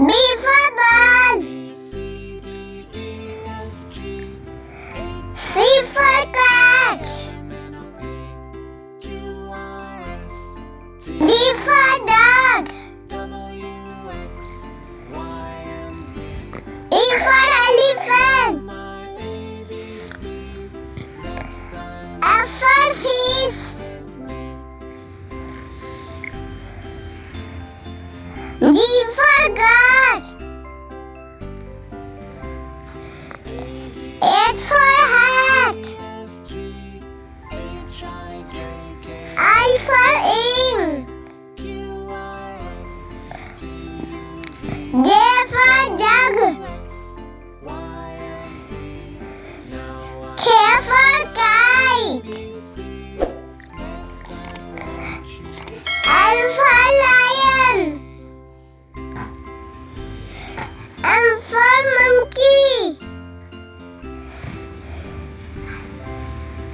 B for ball. C for cat. D for dog. E for elephant. F for fish. G for God. H for hat. I for ink. J for jug. K for kite. L for lion. M for monkey.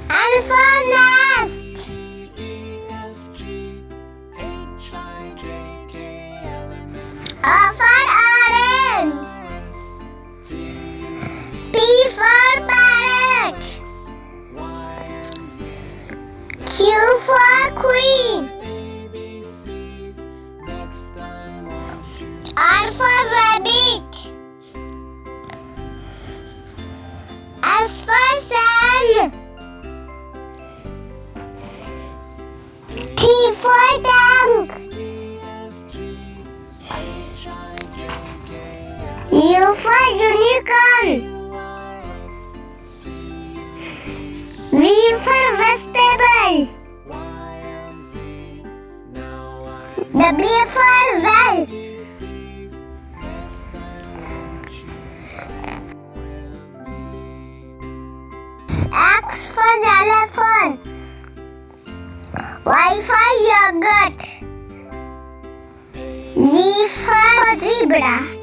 N for nest. O for orange. P for parrot. Q for queen. R for rabbit. S for sun. T for tank. U for unicorn. V for vegetable. W for well. X for xylophone. Y for yogurt. Z for zebra.